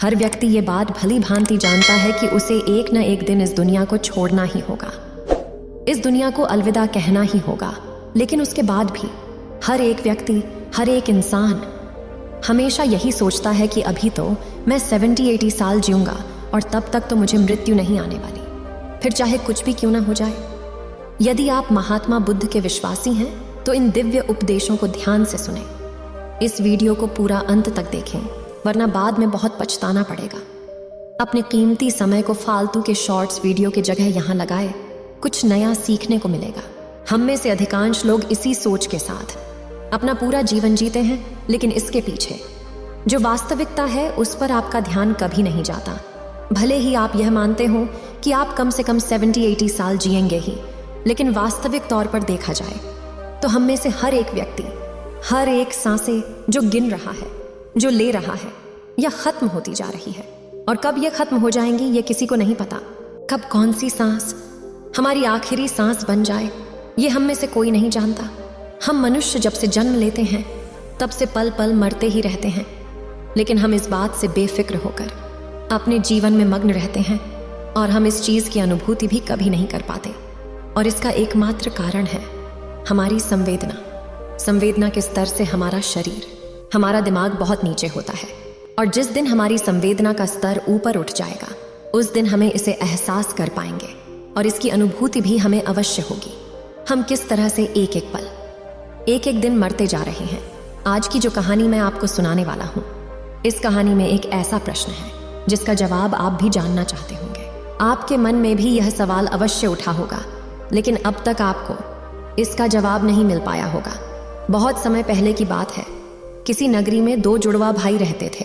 हर व्यक्ति ये बात भली भांति जानता है कि उसे एक न एक दिन इस दुनिया को छोड़ना ही होगा, इस दुनिया को अलविदा कहना ही होगा। लेकिन उसके बाद भी हर एक व्यक्ति, हर एक इंसान हमेशा यही सोचता है कि अभी तो मैं 70-80 साल जीऊंगा और तब तक तो मुझे मृत्यु नहीं आने वाली, फिर चाहे कुछ भी क्यों ना हो जाए। यदि आप महात्मा बुद्ध के विश्वासी हैं तो इन दिव्य उपदेशों को ध्यान से सुने। इस वीडियो को पूरा अंत तक देखें, वरना बाद में बहुत पछताना पड़ेगा। अपने कीमती समय को फालतू के शॉर्ट्स वीडियो की जगह यहाँ लगाए, कुछ नया सीखने को मिलेगा। हम में से अधिकांश लोग इसी सोच के साथ अपना पूरा जीवन जीते हैं, लेकिन इसके पीछे जो वास्तविकता है उस पर आपका ध्यान कभी नहीं जाता। भले ही आप यह मानते हो कि आप कम से कम 70-80 साल जिएंगे ही, लेकिन वास्तविक तौर पर देखा जाए तो हम में से हर एक व्यक्ति, हर एक सांसें जो गिन रहा है, जो ले रहा है, यह खत्म होती जा रही है। और कब यह खत्म हो जाएंगी ये किसी को नहीं पता। कब कौन सी सांस हमारी आखिरी सांस बन जाए ये हम में से कोई नहीं जानता। हम मनुष्य जब से जन्म लेते हैं तब से पल पल मरते ही रहते हैं, लेकिन हम इस बात से बेफिक्र होकर अपने जीवन में मग्न रहते हैं और हम इस चीज की अनुभूति भी कभी नहीं कर पाते। और इसका एकमात्र कारण है हमारी संवेदना के स्तर से हमारा शरीर, हमारा दिमाग बहुत नीचे होता है। और जिस दिन हमारी संवेदना का स्तर ऊपर उठ जाएगा उस दिन हमें इसे एहसास कर पाएंगे और इसकी अनुभूति भी हमें अवश्य होगी। हम किस तरह से एक एक पल, एक एक दिन मरते जा रहे हैं। आज की जो कहानी मैं आपको सुनाने वाला हूँ, इस कहानी में एक ऐसा प्रश्न है जिसका जवाब आप भी जानना चाहते होंगे। आपके मन में भी यह सवाल अवश्य उठा होगा, लेकिन अब तक आपको इसका जवाब नहीं मिल पाया होगा। बहुत समय पहले की बात है, किसी नगरी में 2 जुड़वा भाई रहते थे।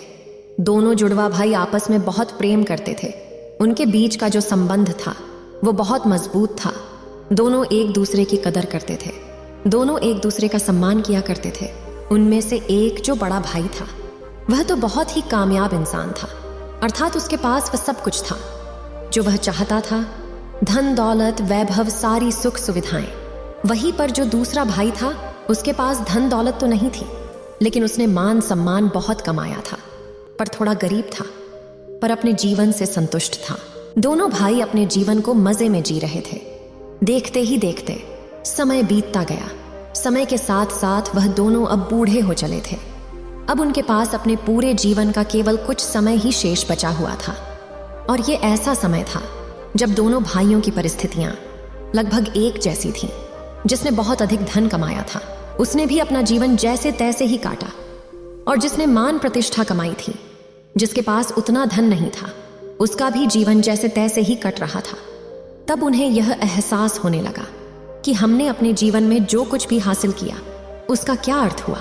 दोनों जुड़वा भाई आपस में बहुत प्रेम करते थे। उनके बीच का जो संबंध था वो बहुत मजबूत था। दोनों एक दूसरे की कदर करते थे, दोनों एक दूसरे का सम्मान किया करते थे। उनमें से एक जो बड़ा भाई था वह तो बहुत ही कामयाब इंसान था, अर्थात उसके पास वह सब कुछ था जो वह चाहता था, धन दौलत वैभव सारी सुख सुविधाएं। वहीं पर जो दूसरा भाई था उसके पास धन दौलत तो नहीं थी, लेकिन उसने मान सम्मान बहुत कमाया था, पर थोड़ा गरीब था, पर अपने जीवन से संतुष्ट था। दोनों भाई अपने जीवन को मजे में जी रहे थे। देखते ही देखते समय बीतता गया। समय के साथ साथ वह दोनों अब बूढ़े हो चले थे। अब उनके पास अपने पूरे जीवन का केवल कुछ समय ही शेष बचा हुआ था। और ये ऐसा समय था जब दोनों भाइयों की परिस्थितियां लगभग एक जैसी थीं। जिसने बहुत अधिक धन कमाया था उसने भी अपना जीवन जैसे तैसे ही काटा, और जिसने मान प्रतिष्ठा कमाई थी, जिसके पास उतना धन नहीं था, उसका भी जीवन जैसे तैसे ही कट रहा था। तब उन्हें यह एहसास होने लगा कि हमने अपने जीवन में जो कुछ भी हासिल किया उसका क्या अर्थ हुआ।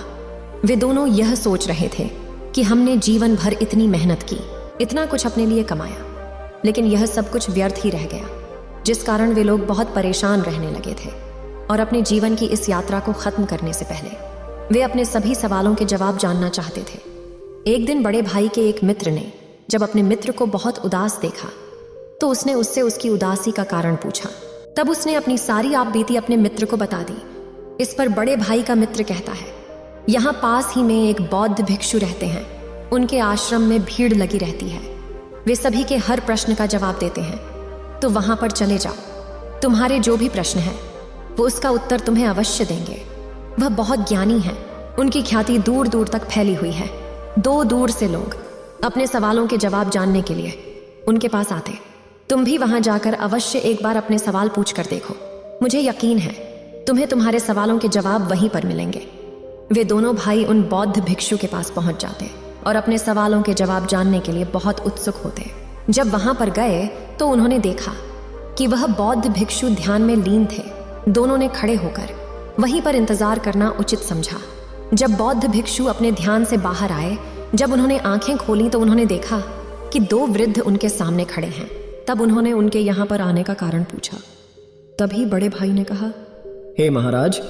वे दोनों यह सोच रहे थे कि हमने जीवन भर इतनी मेहनत की, इतना कुछ अपने लिए कमाया, लेकिन यह सब कुछ व्यर्थ ही रह गया, जिस कारण वे लोग बहुत परेशान रहने लगे थे। और अपने जीवन की इस यात्रा को खत्म करने से पहले वे अपने सभी सवालों के जवाब जानना चाहते थे। एक दिन बड़े भाई के एक मित्र ने जब अपने मित्र को बहुत उदास देखा तो उसने उससे उसकी उदासी का कारण पूछा। तब उसने अपनी सारी आपबीती अपने मित्र को बता दी। इस पर बड़े भाई का मित्र कहता है, यहाँ पास ही में एक बौद्ध भिक्षु रहते हैं, उनके आश्रम में भीड़ लगी रहती है, वे सभी के हर प्रश्न का जवाब देते हैं, तो वहां पर चले जाओ। तुम्हारे जो भी प्रश्न है वो उसका उत्तर तुम्हें अवश्य देंगे। वह बहुत ज्ञानी है, उनकी ख्याति दूर दूर तक फैली हुई है। दूर दूर से लोग अपने सवालों के जवाब जानने के लिए उनके पास आते। तुम भी वहां जाकर अवश्य एक बार अपने सवाल पूछ कर देखो, मुझे यकीन है तुम्हें तुम्हारे सवालों के जवाब वहीं पर मिलेंगे। वे दोनों भाई उन बौद्ध भिक्षु के पास पहुंच जाते और अपने सवालों के जवाब जानने के लिए बहुत उत्सुक होते। जब वहां पर गए तो उन्होंने देखा कि वह बौद्ध भिक्षु ध्यान में लीन थे। दोनों ने खड़े होकर वहीं पर इंतजार करना उचित समझा। जब बौद्ध भिक्षु अपने ध्यान से बाहर आए, जब उन्होंने आंखें खोली तो उन्होंने देखा कि 2 वृद्ध उनके सामने खड़े हैं। तब उन्होंने उनके यहाँ पर आने का कारण पूछा। तभी बड़े भाई ने कहा, हे महाराज,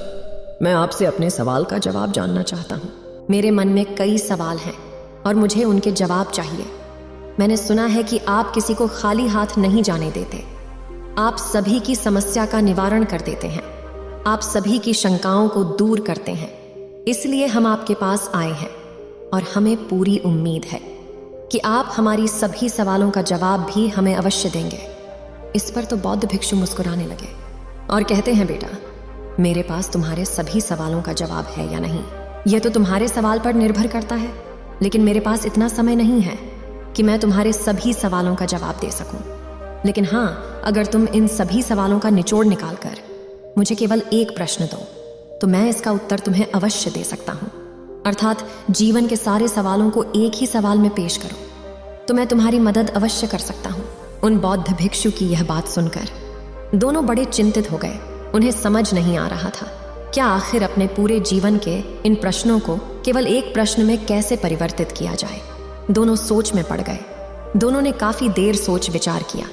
मैं आपसे अपने सवाल का जवाब जानना चाहता हूँ। मेरे मन में कई सवाल हैं और मुझे उनके जवाब चाहिए। मैंने सुना है कि आप किसी को खाली हाथ नहीं जाने देते, आप सभी की समस्या का निवारण कर देते हैं, आप सभी की शंकाओं को दूर करते हैं। इसलिए हम आपके पास आए हैं और हमें पूरी उम्मीद है कि आप हमारी सभी सवालों का जवाब भी हमें अवश्य देंगे। इस पर तो बौद्ध भिक्षु मुस्कुराने लगे और कहते हैं, बेटा, मेरे पास तुम्हारे सभी सवालों का जवाब है या नहीं, यह तो तुम्हारे सवाल पर निर्भर करता है, लेकिन मेरे पास इतना समय नहीं है कि मैं तुम्हारे सभी सवालों का जवाब दे सकूं। लेकिन हाँ, अगर तुम इन सभी सवालों का निचोड़ निकाल कर मुझे केवल एक प्रश्न दो तो मैं इसका उत्तर तुम्हें अवश्य दे सकता हूं। अर्थात जीवन के सारे सवालों को एक ही सवाल में पेश करो तो मैं तुम्हारी मदद अवश्य कर सकता हूं। उन बौद्ध भिक्षु की यह बात सुनकर दोनों बड़े चिंतित हो गए। उन्हें समझ नहीं आ रहा था क्या आखिर अपने पूरे जीवन के इन प्रश्नों को केवल एक प्रश्न में कैसे परिवर्तित किया जाए। दोनों सोच में पड़ गए। दोनों ने काफी देर सोच विचार किया,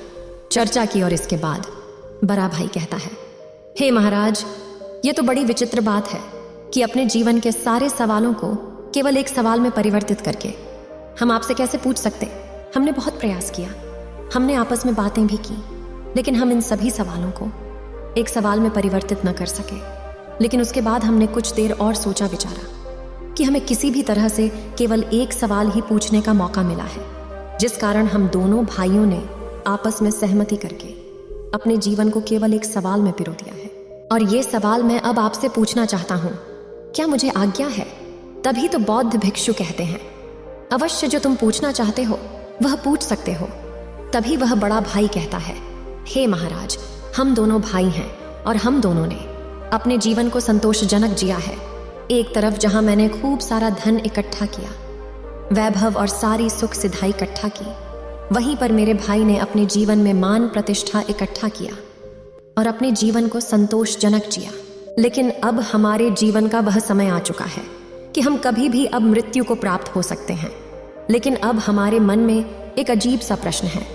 चर्चा की और इसके बाद बड़ा भाई कहता है, हे महाराज, ये तो बड़ी विचित्र बात है कि अपने जीवन के सारे सवालों को केवल एक सवाल में परिवर्तित करके हम आपसे कैसे पूछ सकते। हमने बहुत प्रयास किया, हमने आपस में बातें भी की, लेकिन हम इन सभी सवालों को एक सवाल में परिवर्तित न कर सके। लेकिन उसके बाद हमने कुछ देर और सोचा विचारा कि हमें किसी भी तरह से केवल एक सवाल ही पूछने का मौका मिला है, जिस कारण हम दोनों भाइयों ने आपस में सहमति करके अपने जीवन को केवल एक सवाल में पिरो दिया है। और ये सवाल मैं अब आपसे पूछना चाहता हूँ, क्या मुझे आज्ञा है? तभी तो बौद्ध भिक्षु कहते हैं, अवश्य जो तुम पूछना चाहते हो वह पूछ सकते हो। तभी वह बड़ा भाई कहता है, हे महाराज, हम दोनों भाई हैं और हम दोनों ने अपने जीवन को संतोषजनक जिया है। एक तरफ जहां मैंने खूब सारा धन इकट्ठा किया, वैभव और सारी सुख सिधाई इकट्ठा की, वहीं पर मेरे भाई ने अपने जीवन में मान प्रतिष्ठा इकट्ठा किया और अपने जीवन को संतोषजनक जिया। लेकिन अब हमारे जीवन का वह समय आ चुका है कि हम कभी भी अब मृत्यु को प्राप्त हो सकते हैं। लेकिन अब हमारे मन में एक अजीब सा प्रश्न है,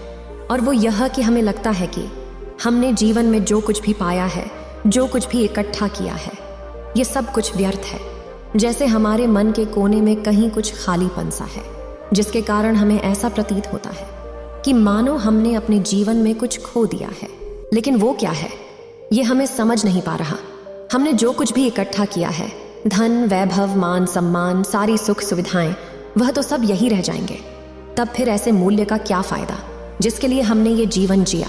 और वो यह कि हमें लगता है कि हमने जीवन में जो कुछ भी पाया है, जो कुछ भी इकट्ठा किया है, ये सब कुछ व्यर्थ है। जैसे हमारे मन के कोने में कहीं कुछ खालीपन सा है, जिसके कारण हमें ऐसा प्रतीत होता है कि मानो हमने अपने जीवन में कुछ खो दिया है। लेकिन वो क्या है, ये हमें समझ नहीं पा रहा। हमने जो कुछ भी इकट्ठा किया है, धन, वैभव, मान, सम्मान, सारी सुख सुविधाएं, वह तो सब यही रह जाएंगे। तब फिर ऐसे मूल्य का क्या फायदा जिसके लिए हमने ये जीवन जिया?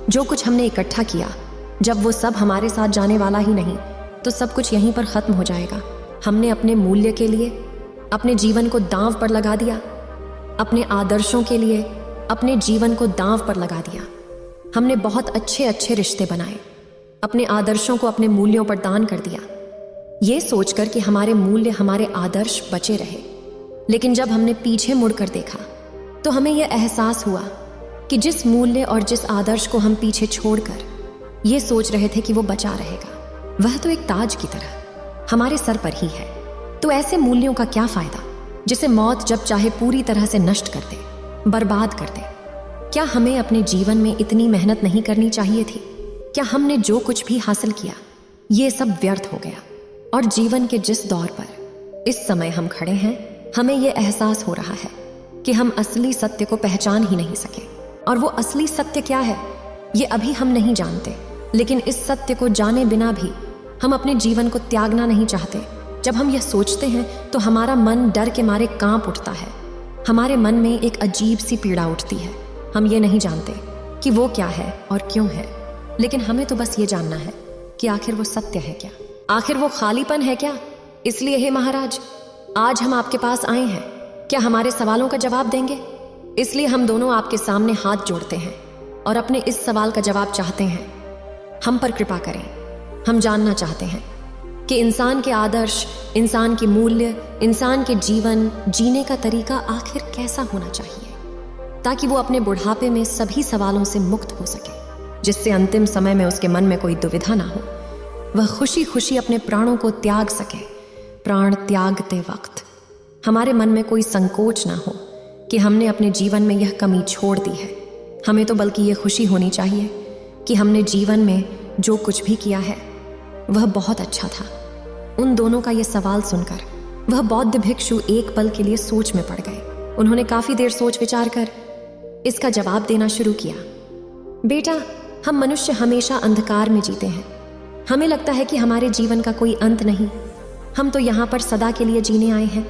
जो कुछ हमने इकट्ठा किया, जब वो सब हमारे साथ जाने वाला ही नहीं, तो सब कुछ यहीं पर खत्म हो जाएगा। हमने अपने मूल्य के लिए अपने जीवन को दांव पर लगा दिया, अपने आदर्शों के लिए अपने जीवन को दांव पर लगा दिया। हमने बहुत अच्छे अच्छे रिश्ते बनाए, अपने आदर्शों को अपने मूल्यों पर दान कर दिया, ये सोचकर कि हमारे मूल्य, हमारे आदर्श बचे रहे। लेकिन जब हमने पीछे मुड़कर देखा तो हमें यह एहसास हुआ कि जिस मूल्य और जिस आदर्श को हम पीछे छोड़कर ये सोच रहे थे कि वो बचा रहेगा, वह तो एक ताज की तरह हमारे सर पर ही है। तो ऐसे मूल्यों का क्या फायदा जिसे मौत जब चाहे पूरी तरह से नष्ट कर दे, बर्बाद कर दे? क्या हमें अपने जीवन में इतनी मेहनत नहीं करनी चाहिए थी? क्या हमने जो कुछ भी हासिल किया ये सब व्यर्थ हो गया? और जीवन के जिस दौर पर इस समय हम खड़े हैं, हमें यह एहसास हो रहा है कि हम असली सत्य को पहचान ही नहीं सके। और वो असली सत्य क्या है ये अभी हम नहीं जानते। लेकिन इस सत्य को जाने बिना भी हम अपने जीवन को त्यागना नहीं चाहते। जब हम यह सोचते हैं तो हमारा मन डर के मारे कांप उठता है। हमारे मन में एक अजीब सी पीड़ा उठती है। हम ये नहीं जानते कि वो क्या है और क्यों है, लेकिन हमें तो बस ये जानना है कि आखिर वो सत्य है क्या, आखिर वो खालीपन है क्या। इसलिए हे महाराज, आज हम आपके पास आए हैं, क्या हमारे सवालों का जवाब देंगे? इसलिए हम दोनों आपके सामने हाथ जोड़ते हैं और अपने इस सवाल का जवाब चाहते हैं। हम पर कृपा करें। हम जानना चाहते हैं कि इंसान के आदर्श, इंसान के मूल्य, इंसान के जीवन जीने का तरीका आखिर कैसा होना चाहिए, ताकि वो अपने बुढ़ापे में सभी सवालों से मुक्त हो सके, जिससे अंतिम समय में उसके मन में कोई दुविधा ना हो, वह खुशी खुशी अपने प्राणों को त्याग सके। प्राण त्यागते वक्त हमारे मन में कोई संकोच ना हो कि हमने अपने जीवन में यह कमी छोड़ दी है। हमें तो बल्कि यह खुशी होनी चाहिए कि हमने जीवन में जो कुछ भी किया है वह बहुत अच्छा था। उन दोनों का यह सवाल सुनकर वह बौद्ध भिक्षु एक पल के लिए सोच में पड़ गए। उन्होंने काफी देर सोच विचार कर इसका जवाब देना शुरू किया। बेटा, हम मनुष्य हमेशा अंधकार में जीते हैं। हमें लगता है कि हमारे जीवन का कोई अंत नहीं। हम तो यहाँ पर सदा के लिए जीने आए हैं,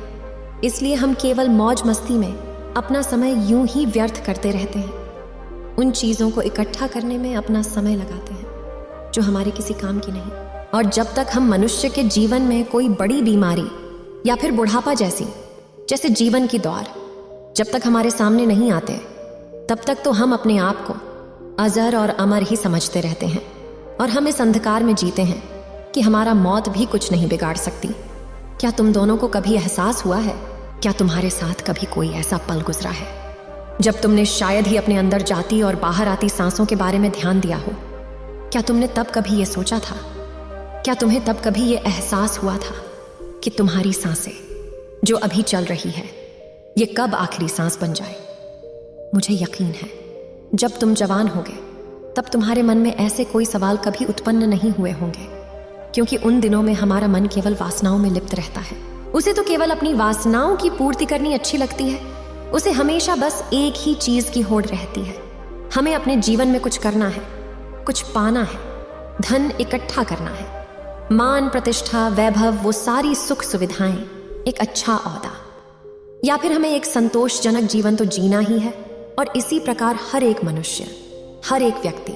इसलिए हम केवल मौज मस्ती में अपना समय यूं ही व्यर्थ करते रहते हैं, उन चीज़ों को इकट्ठा करने में अपना समय लगाते हैं जो हमारे किसी काम की नहीं। और जब तक हम मनुष्य के जीवन में कोई बड़ी बीमारी या फिर बुढ़ापा जैसे जीवन की दौर जब तक हमारे सामने नहीं आते, तब तक तो हम अपने आप को अजर और अमर ही समझते रहते हैं और हम इस अंधकार में जीते हैं कि हमारा मौत भी कुछ नहीं बिगाड़ सकती। क्या तुम दोनों को कभी एहसास हुआ है? क्या तुम्हारे साथ कभी कोई ऐसा पल गुजरा है जब तुमने शायद ही अपने अंदर जाती और बाहर आती सांसों के बारे में ध्यान दिया हो? क्या तुमने तब कभी ये सोचा था? क्या तुम्हें तब कभी ये एहसास हुआ था कि तुम्हारी सांसें जो अभी चल रही है ये कब आखिरी सांस बन जाए? मुझे यकीन है जब तुम जवान होगे तब तुम्हारे मन में ऐसे कोई सवाल कभी उत्पन्न नहीं हुए होंगे, क्योंकि उन दिनों में हमारा मन केवल वासनाओं में लिप्त रहता है। उसे तो केवल अपनी वासनाओं की पूर्ति करनी अच्छी लगती है। उसे हमेशा बस एक ही चीज की होड़ रहती है, हमें अपने जीवन में कुछ करना है, कुछ पाना है, धन इकट्ठा करना है, मान प्रतिष्ठा वैभव, वो सारी सुख सुविधाएं, एक अच्छा ओहदा, या फिर हमें एक संतोषजनक जीवन तो जीना ही है। और इसी प्रकार हर एक मनुष्य, हर एक व्यक्ति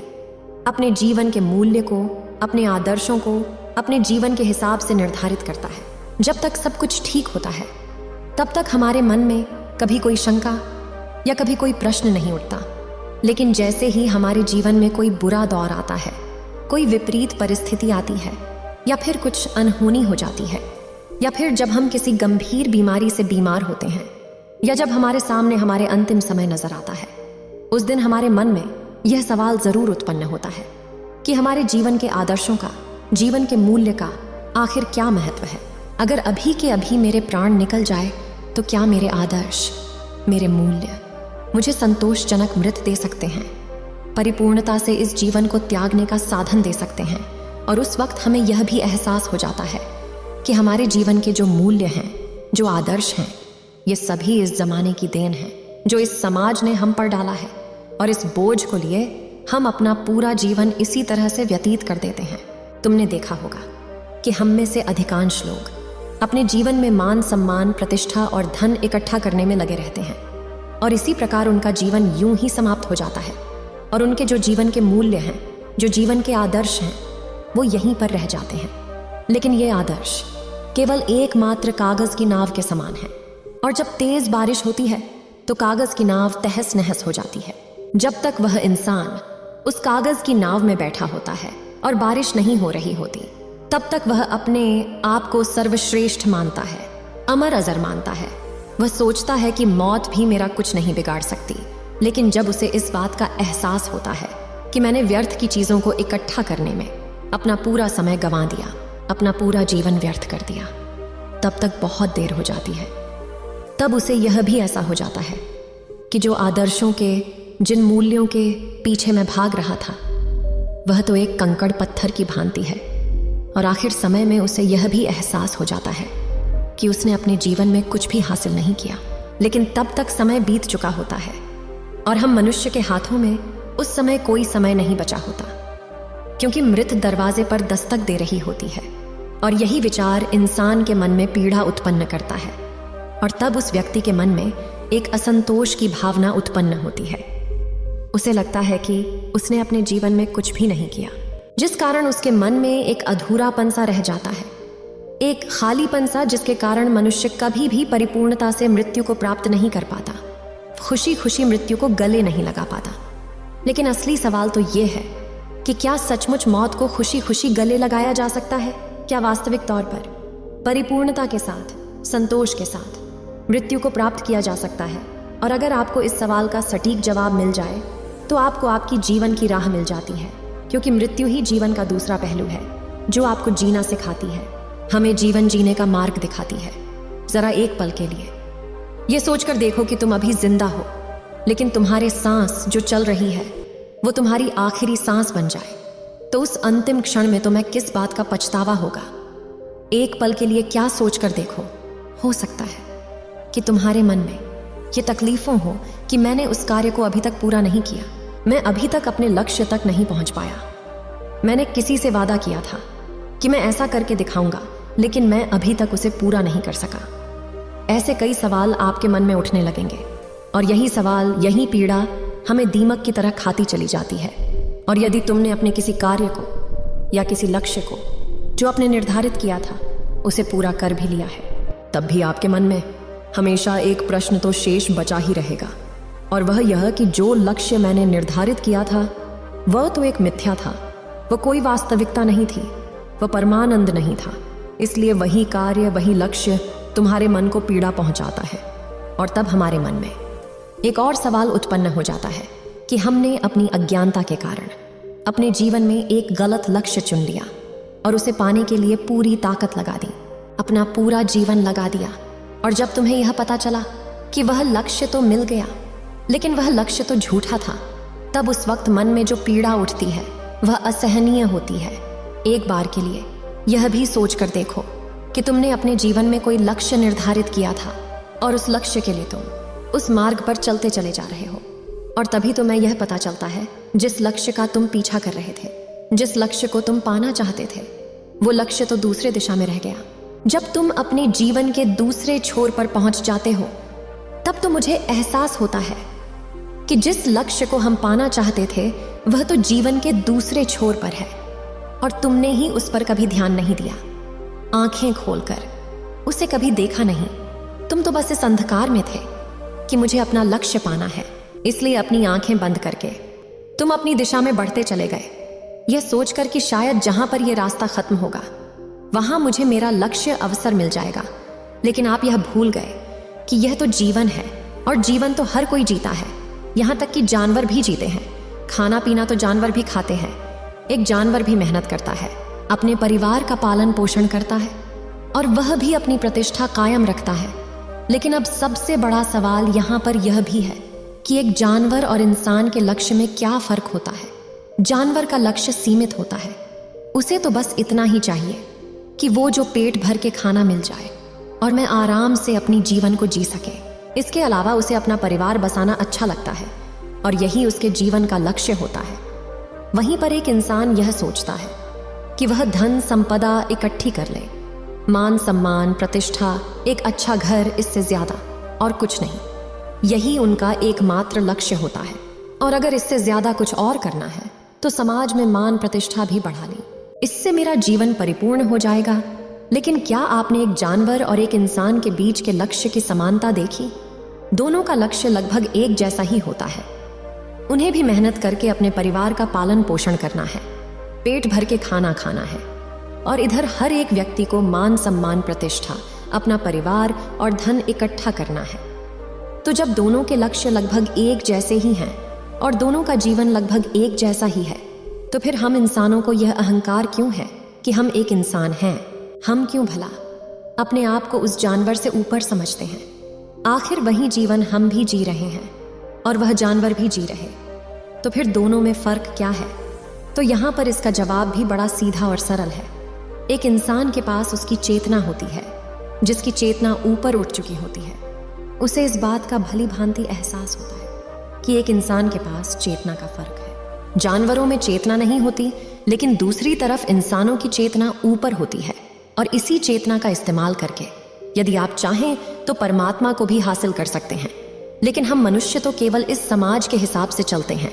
अपने जीवन के मूल्य को, अपने आदर्शों को अपने जीवन के हिसाब से निर्धारित करता है। जब तक सब कुछ ठीक होता है तब तक हमारे मन में कभी कोई शंका या कभी कोई प्रश्न नहीं उठता, लेकिन जैसे ही हमारे जीवन में कोई बुरा दौर आता है, कोई विपरीत परिस्थिति आती है, या फिर कुछ अनहोनी हो जाती है, या फिर जब हम किसी गंभीर बीमारी से बीमार होते हैं, या जब हमारे सामने हमारे अंतिम समय नजर आता है, उस दिन हमारे मन में यह सवाल जरूर उत्पन्न होता है कि हमारे जीवन के आदर्शों का, जीवन के मूल्य का आखिर क्या महत्व है। अगर अभी के अभी मेरे प्राण निकल जाए तो क्या मेरे आदर्श, मेरे मूल्य मुझे संतोषजनक मृत्यु दे सकते हैं, परिपूर्णता से इस जीवन को त्यागने का साधन दे सकते हैं। और उस वक्त हमें यह भी एहसास हो जाता है कि हमारे जीवन के जो मूल्य हैं, जो आदर्श हैं, ये सभी इस जमाने की देन है जो इस समाज ने हम पर डाला है, और इस बोझ को लिए हम अपना पूरा जीवन इसी तरह से व्यतीत कर देते हैं। तुमने देखा होगा कि हम में से अधिकांश लोग अपने जीवन में मान सम्मान, प्रतिष्ठा और धन इकट्ठा करने में लगे रहते हैं, और इसी प्रकार उनका जीवन यूं ही समाप्त हो जाता है, और उनके जो जीवन के मूल्य हैं, जो जीवन के आदर्श हैं, वो यहीं पर रह जाते हैं। लेकिन ये आदर्श केवल एकमात्र कागज की नाव के समान है, और जब तेज बारिश होती है तो कागज की नाव तहस नहस हो जाती है। जब तक वह इंसान उस कागज की नाव में बैठा होता है और बारिश नहीं हो रही होती, तब तक वह अपने आप को सर्वश्रेष्ठ मानता है, अमर अजर मानता है। वह सोचता है कि मौत भी मेरा कुछ नहीं बिगाड़ सकती। लेकिन जब उसे इस बात का एहसास होता है कि मैंने व्यर्थ की चीजों को इकट्ठा करने में अपना पूरा समय गंवा दिया, अपना पूरा जीवन व्यर्थ कर दिया, तब तक बहुत देर हो जाती है। तब उसे यह भी ऐसा हो जाता है कि जो आदर्शों के, जिन मूल्यों के पीछे मैं भाग रहा था, वह तो एक कंकड़ पत्थर की भांति है। और आखिर समय में उसे यह भी एहसास हो जाता है कि उसने अपने जीवन में कुछ भी हासिल नहीं किया। लेकिन तब तक समय बीत चुका होता है, और हम मनुष्य के हाथों में उस समय कोई समय नहीं बचा होता, क्योंकि मृत्यु दरवाजे पर दस्तक दे रही होती है। और यही विचार इंसान के मन में पीड़ा उत्पन्न करता है, और तब उस व्यक्ति के मन में एक असंतोष की भावना उत्पन्न होती है। उसे लगता है कि उसने अपने जीवन में कुछ भी नहीं किया, जिस कारण उसके मन में एक अधूरापन सा रह जाता है, एक खालीपन सा, जिसके कारण मनुष्य कभी भी परिपूर्णता से मृत्यु को प्राप्त नहीं कर पाता, खुशी खुशी मृत्यु को गले नहीं लगा पाता। लेकिन असली सवाल तो ये है कि क्या सचमुच मौत को खुशी खुशी गले लगाया जा सकता है? क्या वास्तविक तौर पर परिपूर्णता के साथ, संतोष के साथ मृत्यु को प्राप्त किया जा सकता है? और अगर आपको इस सवाल का सटीक जवाब मिल जाए तो आपको आपकी जीवन की राह मिल जाती है, क्योंकि मृत्यु ही जीवन का दूसरा पहलू है जो आपको जीना सिखाती है, हमें जीवन जीने का मार्ग दिखाती है। जरा एक पल के लिए ये सोचकर देखो कि तुम अभी जिंदा हो, लेकिन तुम्हारे सांस जो चल रही है वो तुम्हारी आखिरी सांस बन जाए, तो उस अंतिम क्षण में तुम्हें किस बात का पछतावा होगा? एक पल के लिए क्या सोचकर देखो। हो सकता है कि तुम्हारे मन में ये तकलीफों हो कि मैंने उस कार्य को अभी तक पूरा नहीं किया, मैं अभी तक अपने लक्ष्य तक नहीं पहुंच पाया, मैंने किसी से वादा किया था कि मैं ऐसा करके दिखाऊंगा, लेकिन मैं अभी तक उसे पूरा नहीं कर सका। ऐसे कई सवाल आपके मन में उठने लगेंगे, और यही सवाल, यही पीड़ा हमें दीमक की तरह खाती चली जाती है। और यदि तुमने अपने किसी कार्य को या किसी लक्ष्य को जो आपने निर्धारित किया था उसे पूरा कर भी लिया है, तब भी आपके मन में हमेशा एक प्रश्न तो शेष बचा ही रहेगा, और वह यह कि जो लक्ष्य मैंने निर्धारित किया था वह तो एक मिथ्या था, वह कोई वास्तविकता नहीं थी, वह परमानंद नहीं था। इसलिए वही कार्य, वही लक्ष्य तुम्हारे मन को पीड़ा पहुंचाता है। और तब हमारे मन में एक और सवाल उत्पन्न हो जाता है कि हमने अपनी अज्ञानता के कारण अपने जीवन में एक गलत लक्ष्य चुन लिया और उसे पाने के लिए पूरी ताकत लगा दी, अपना पूरा जीवन लगा दिया। और जब तुम्हें यह पता चला कि वह लक्ष्य तो मिल गया लेकिन वह लक्ष्य तो झूठा था, तब उस वक्त मन में जो पीड़ा उठती है वह असहनीय होती है। एक बार के लिए यह भी सोच कर देखो कि तुमने अपने जीवन में कोई लक्ष्य निर्धारित किया था और उस लक्ष्य के लिए तुम उस मार्ग पर चलते चले जा रहे हो, और तभी तुम्हें यह पता चलता है जिस लक्ष्य का तुम पीछा कर रहे थे, जिस लक्ष्य को तुम पाना चाहते थे, वो लक्ष्य तो दूसरे दिशा में रह गया। जब तुम अपने जीवन के दूसरे छोर पर पहुंच जाते हो तब तो मुझे एहसास होता है कि जिस लक्ष्य को हम पाना चाहते थे वह तो जीवन के दूसरे छोर पर है, और तुमने ही उस पर कभी ध्यान नहीं दिया। आंखें खोलकर उसे कभी देखा नहीं, तुम तो बस इस अंधकार में थे कि मुझे अपना लक्ष्य पाना है, इसलिए अपनी आंखें बंद करके तुम अपनी दिशा में बढ़ते चले गए, यह सोचकर कि शायद जहां पर यह रास्ता खत्म होगा वहां मुझे मेरा लक्ष्य अवसर मिल जाएगा। लेकिन आप यह भूल गए कि यह तो जीवन है, और जीवन तो हर कोई जीता है, यहां तक कि जानवर भी जीते हैं। खाना पीना तो जानवर भी खाते हैं। एक जानवर भी मेहनत करता है, अपने परिवार का पालन पोषण करता है, और वह भी अपनी प्रतिष्ठा कायम रखता है। लेकिन अब सबसे बड़ा सवाल यहाँ पर यह भी है कि एक जानवर और इंसान के लक्ष्य में क्या फर्क होता है। जानवर का लक्ष्य सीमित होता है, उसे तो बस इतना ही चाहिए कि वो जो पेट भर के खाना मिल जाए और मैं आराम से अपनी जीवन को जी सके। इसके अलावा उसे अपना परिवार बसाना अच्छा लगता है, और यही उसके जीवन का लक्ष्य होता है। वहीं पर एक इंसान यह सोचता है कि वह धन संपदा इकट्ठी कर ले, मान सम्मान, प्रतिष्ठा, एक अच्छा घर, इससे ज्यादा और कुछ नहीं। यही उनका एकमात्र लक्ष्य होता है। और अगर इससे ज्यादा कुछ और करना है तो समाज में मान प्रतिष्ठा भी बढ़ा ली, इससे मेरा जीवन परिपूर्ण हो जाएगा। लेकिन क्या आपने एक जानवर और एक इंसान के बीच के लक्ष्य की समानता देखी? दोनों का लक्ष्य लगभग एक जैसा ही होता है। उन्हें भी मेहनत करके अपने परिवार का पालन पोषण करना है, पेट भर के खाना खाना है, और इधर हर एक व्यक्ति को मान सम्मान, प्रतिष्ठा, अपना परिवार और धन इकट्ठा करना है। तो जब दोनों के लक्ष्य लगभग एक जैसे ही हैं और दोनों का जीवन लगभग एक जैसा ही है, तो फिर हम इंसानों को यह अहंकार क्यों है कि हम एक इंसान हैं? हम क्यों भला अपने आप को उस जानवर से ऊपर समझते हैं? आखिर वही जीवन हम भी जी रहे हैं और वह जानवर भी जी रहे, तो फिर दोनों में फर्क क्या है? तो यहाँ पर इसका जवाब भी बड़ा सीधा और सरल है। एक इंसान के पास उसकी चेतना होती है, जिसकी चेतना ऊपर उठ चुकी होती है। उसे इस बात का भली भांति एहसास होता है कि एक इंसान के पास चेतना का फर्क है। जानवरों में चेतना नहीं होती, लेकिन दूसरी तरफ इंसानों की चेतना ऊपर होती है, और इसी चेतना का इस्तेमाल करके यदि आप चाहें तो परमात्मा को भी हासिल कर सकते हैं। लेकिन हम मनुष्य तो केवल इस समाज के हिसाब से चलते हैं,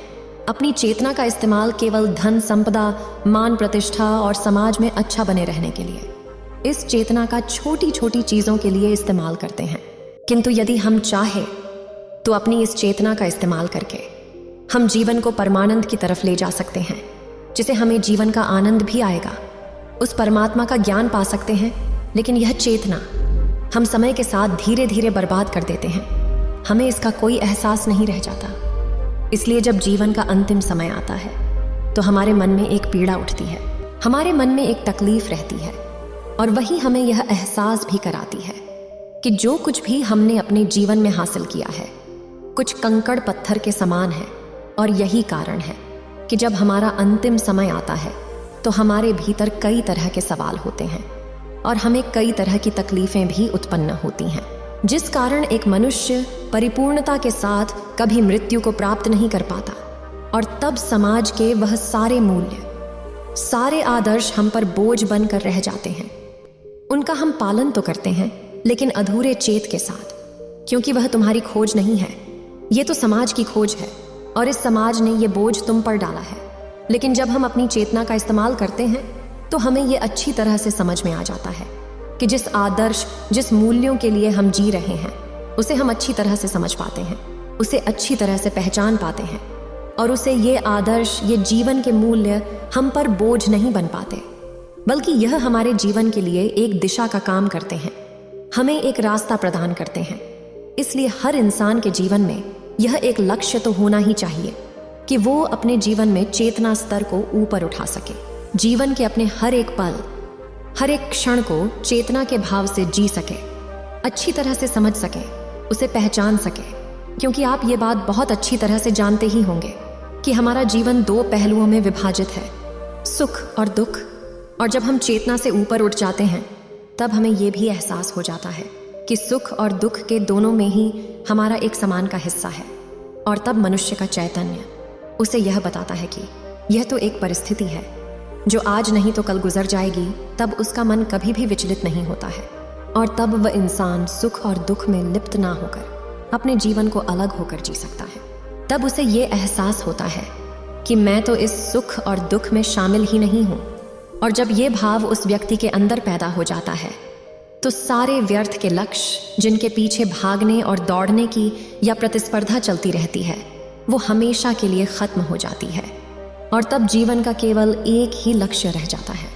अपनी चेतना का इस्तेमाल केवल धन संपदा, मान प्रतिष्ठा और समाज में अच्छा बने रहने के लिए, इस चेतना का छोटी छोटी चीजों के लिए इस्तेमाल करते हैं। किंतु यदि हम चाहे तो अपनी इस चेतना का इस्तेमाल करके हम जीवन को परमानंद की तरफ ले जा सकते हैं, जिसे हमें जीवन का आनंद भी आएगा, उस परमात्मा का ज्ञान पा सकते हैं। लेकिन यह चेतना हम समय के साथ धीरे धीरे बर्बाद कर देते हैं, हमें इसका कोई एहसास नहीं रह जाता। इसलिए जब जीवन का अंतिम समय आता है तो हमारे मन में एक पीड़ा उठती है, हमारे मन में एक तकलीफ रहती है, और वही हमें यह एहसास भी कराती है कि जो कुछ भी हमने अपने जीवन में हासिल किया है कुछ कंकड़ पत्थर के समान है। और यही कारण है कि जब हमारा अंतिम समय आता है तो हमारे भीतर कई तरह के सवाल होते हैं और हमें कई तरह की तकलीफें भी उत्पन्न होती हैं, जिस कारण एक मनुष्य परिपूर्णता के साथ कभी मृत्यु को प्राप्त नहीं कर पाता। और तब समाज के वह सारे मूल्य, सारे आदर्श हम पर बोझ बनकर रह जाते हैं। उनका हम पालन तो करते हैं, लेकिन अधूरे चेत के साथ, क्योंकि वह तुम्हारी खोज नहीं है, ये तो समाज की खोज है और इस समाज ने ये बोझ तुम पर डाला है। लेकिन जब हम अपनी चेतना का इस्तेमाल करते हैं तो हमें ये अच्छी तरह से समझ में आ जाता है कि जिस आदर्श, जिस मूल्यों के लिए हम जी रहे हैं, उसे हम अच्छी तरह से समझ पाते हैं, उसे अच्छी तरह से पहचान पाते हैं और उसे ये आदर्श, ये जीवन के मूल्य हम पर बोझ नहीं बन पाते, बल्कि यह हमारे जीवन के लिए एक दिशा का काम करते हैं, हमें एक रास्ता प्रदान करते हैं। इसलिए हर इंसान के जीवन में यह एक लक्ष्य तो होना ही चाहिए कि वो अपने जीवन में चेतना स्तर को ऊपर उठा सके, जीवन के अपने हर एक पल, हर एक क्षण को चेतना के भाव से जी सके, अच्छी तरह से समझ सके, उसे पहचान सके। क्योंकि आप ये बात बहुत अच्छी तरह से जानते ही होंगे कि हमारा जीवन 2 पहलुओं में विभाजित है, सुख और दुख। और जब हम चेतना से ऊपर उठ जाते हैं तब हमें यह भी एहसास हो जाता है कि सुख और दुख के दोनों में ही हमारा एक समान का हिस्सा है। और तब मनुष्य का चैतन्य उसे यह बताता है कि यह तो एक परिस्थिति है जो आज नहीं तो कल गुजर जाएगी। तब उसका मन कभी भी विचलित नहीं होता है और तब वह इंसान सुख और दुख में लिप्त ना होकर अपने जीवन को अलग होकर जी सकता है। तब उसे यह एहसास होता है कि मैं तो इस सुख और दुख में शामिल ही नहीं हूं। और जब ये भाव उस व्यक्ति के अंदर पैदा हो जाता है तो सारे व्यर्थ के लक्ष्य जिनके पीछे भागने और दौड़ने की या प्रतिस्पर्धा चलती रहती है, वो हमेशा के लिए खत्म हो जाती है और तब जीवन का केवल एक ही लक्ष्य रह जाता है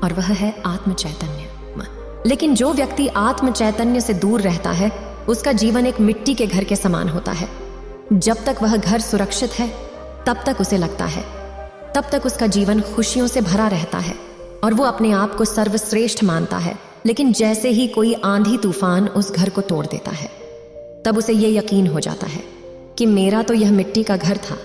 और वह है आत्म चैतन्य। लेकिन जो व्यक्ति आत्म चैतन्य से दूर रहता है उसका जीवन एक मिट्टी के घर के समान होता है। जब तक वह घर सुरक्षित है तब तक उसे लगता है, तब तक उसका जीवन खुशियों से भरा रहता है और वो अपने आप को सर्वश्रेष्ठ मानता है। लेकिन जैसे ही कोई आंधी तूफान उस घर को तोड़ देता है तब उसे ये यकीन हो जाता है कि मेरा तो यह मिट्टी का घर था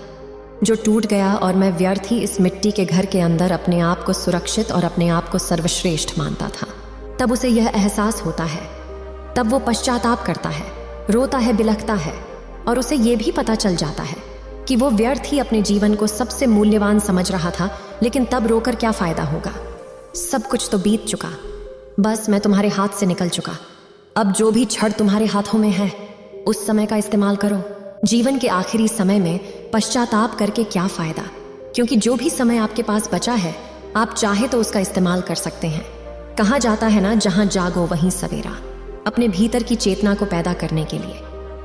जो टूट गया और मैं व्यर्थ ही इस मिट्टी के घर के अंदर अपने आप को सुरक्षित और अपने आप को सर्वश्रेष्ठ मानता था। तब उसे यह एहसास होता है, तब वो पश्चाताप करता है, रोता है, बिलखता है और उसे ये भी पता चल जाता है कि वो व्यर्थ ही अपने जीवन को सबसे मूल्यवान समझ रहा था। लेकिन तब रोकर क्या फायदा होगा, सब कुछ तो बीत चुका, बस मैं तुम्हारे हाथ से निकल चुका। अब जो भी क्षण तुम्हारे हाथों में है उस समय का इस्तेमाल करो। जीवन के आखिरी समय में पश्चाताप करके क्या फायदा, क्योंकि जो भी समय आपके पास बचा है आप चाहे तो उसका इस्तेमाल कर सकते हैं। कहा जाता है ना, जहां जागो वहीं सवेरा। अपने भीतर की चेतना को पैदा करने के लिए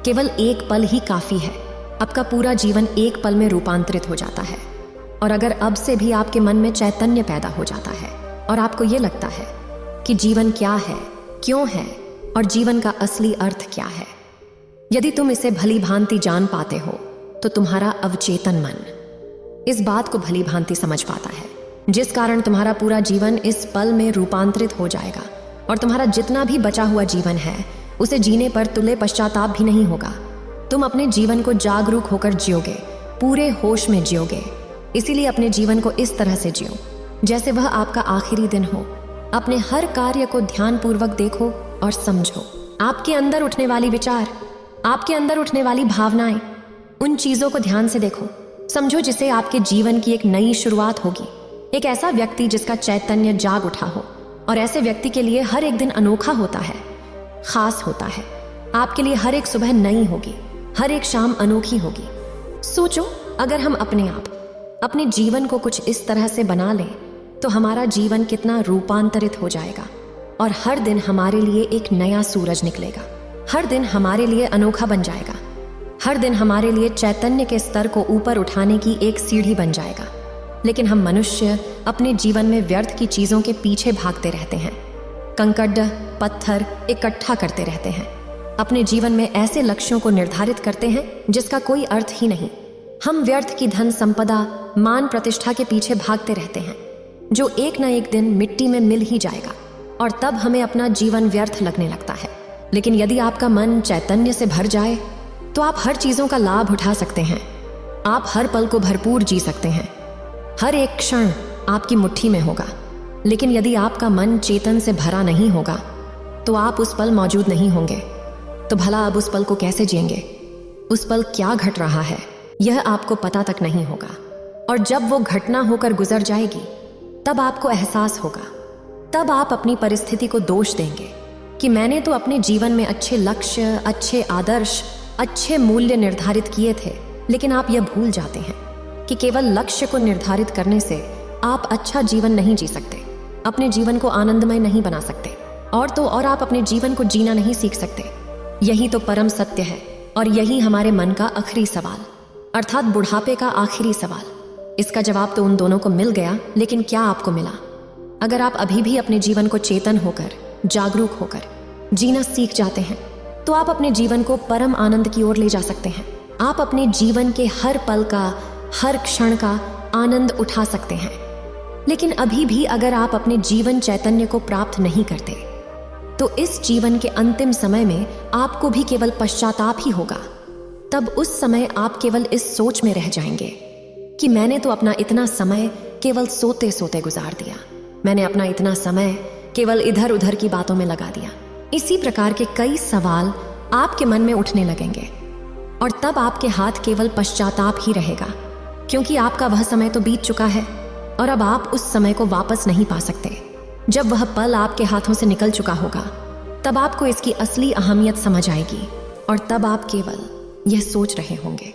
केवल एक पल ही काफी है। आपका पूरा जीवन एक पल में रूपांतरित हो जाता है। और अगर अब से भी आपके मन में चैतन्य पैदा हो जाता है और आपको ये लगता है कि जीवन क्या है, क्यों है और जीवन का असली अर्थ क्या है, यदि तुम इसे भली भांति जान पाते हो तो तुम्हारा अवचेतन मन इस बात को भली भांति समझ पाता है, जिस कारण तुम्हारा पूरा जीवन इस पल में रूपांतरित हो जाएगा और तुम्हारा जितना भी बचा हुआ जीवन है उसे जीने पर तुले पश्चाताप भी नहीं होगा। तुम अपने जीवन को जागरूक होकर जियोगे, पूरे होश में जियोगे। इसीलिए अपने जीवन को इस तरह से जियो जैसे वह आपका आखिरी दिन हो। अपने हर कार्य को ध्यानपूर्वक देखो और समझो। आपके अंदर उठने वाली विचार, आपके अंदर उठने वाली भावनाएं, उन चीजों को ध्यान से देखो, समझो, जिसे आपके जीवन की एक नई शुरुआत होगी। एक ऐसा व्यक्ति जिसका चैतन्य जाग उठा हो, और ऐसे व्यक्ति के लिए हर एक दिन अनोखा होता है, खास होता है। आपके लिए हर एक सुबह नई होगी, हर एक शाम अनोखी होगी। सोचो, अगर हम अपने जीवन को कुछ इस तरह से बना लें तो हमारा जीवन कितना रूपांतरित हो जाएगा और हर दिन हमारे लिए एक नया सूरज निकलेगा। हर दिन हमारे लिए अनोखा बन जाएगा। हर दिन हमारे लिए चैतन्य के स्तर को ऊपर उठाने की एक सीढ़ी बन जाएगा। लेकिन हम मनुष्य अपने जीवन में व्यर्थ की चीजों के पीछे भागते रहते हैं, कंकड़ पत्थर इकट्ठा करते रहते हैं, अपने जीवन में ऐसे लक्ष्यों को निर्धारित करते हैं जिसका कोई अर्थ ही नहीं। हम व्यर्थ की धन संपदा, मान प्रतिष्ठा के पीछे भागते रहते हैं जो एक न एक दिन मिट्टी में मिल ही जाएगा और तब हमें अपना जीवन व्यर्थ लगने लगता है। लेकिन यदि आपका मन चैतन्य से भर जाए तो आप हर चीजों का लाभ उठा सकते हैं। आप हर पल को भरपूर जी सकते हैं। हर एक क्षण आपकी मुट्ठी में होगा। लेकिन यदि आपका मन चेतन से भरा नहीं होगा तो आप उस पल मौजूद नहीं होंगे। तो भला अब उस पल को कैसे जिएंगे? उस पल क्या घट रहा है यह आपको पता तक नहीं होगा। और जब वो घटना होकर गुजर जाएगी तब आपको एहसास होगा। तब आप अपनी परिस्थिति को दोष देंगे कि मैंने तो अपने जीवन में अच्छे लक्ष्य, अच्छे आदर्श, अच्छे मूल्य निर्धारित किए थे, लेकिन आप यह भूल जाते हैं कि केवल लक्ष्य को निर्धारित करने से आप अच्छा जीवन नहीं जी सकते, अपने जीवन को आनंदमय नहीं बना सकते, और तो और आप अपने जीवन को जीना नहीं सीख सकते। यही तो परम सत्य है, और यही हमारे मन का आखिरी सवाल, अर्थात बुढ़ापे का आखिरी सवाल। इसका जवाब तो उन दोनों को मिल गया, लेकिन क्या आपको मिला? अगर आप अभी भी अपने जीवन को चेतन होकर, जागरूक होकर जीना सीख जाते हैं, तो आप अपने जीवन को परम आनंद की ओर ले जा सकते हैं। आप अपने जीवन के हर पल का, हर क्षण का आनंद उठा सकते हैं। लेकिन अभी भी अगर आप अपने जीवन चैतन्य को प्राप्त नहीं करते, तो इस जीवन के अंतिम समय में आपको भी केवल पश्चाताप ही होगा। तब उस समय आप केवल इस सोच में रह जाएंगे कि मैंने तो अपना इतना समय केवल सोते सोते गुजार दिया, मैंने अपना इतना समय केवल इधर उधर की बातों में लगा दिया। इसी प्रकार के कई सवाल आपके मन में उठने लगेंगे, और तब आपके हाथ केवल पश्चाताप ही रहेगा, क्योंकि आपका वह समय तो बीत चुका है और अब आप उस समय को वापस नहीं पा सकते। जब वह पल आपके हाथों से निकल चुका होगा, तब आपको इसकी असली अहमियत समझ आएगी, और तब आप केवल यह सोच रहे होंगे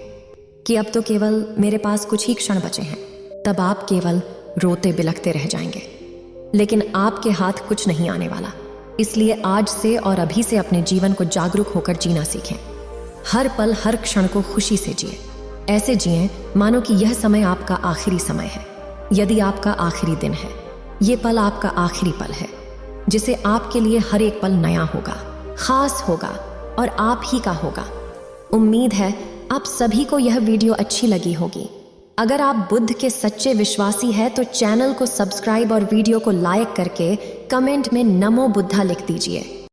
कि अब तो केवल मेरे पास कुछ ही क्षण बचे हैं। तब आप केवल रोते बिलखते रह जाएंगे, लेकिन आपके हाथ कुछ नहीं आने वाला। इसलिए आज से और अभी से अपने जीवन को जागरूक होकर जीना सीखें। हर पल, हर क्षण को खुशी से जिए। ऐसे जिए मानो कि यह समय आपका आखिरी समय है। यदि आपका आखिरी दिन है, ये पल आपका आखिरी पल है, जिसे आपके लिए हर एक पल नया होगा, खास होगा और आप ही का होगा। उम्मीद है आप सभी को यह वीडियो अच्छी लगी होगी। अगर आप बुद्ध के सच्चे विश्वासी हैं तो चैनल को सब्सक्राइब और वीडियो को लाइक करके कमेंट में नमो बुद्धा लिख दीजिए।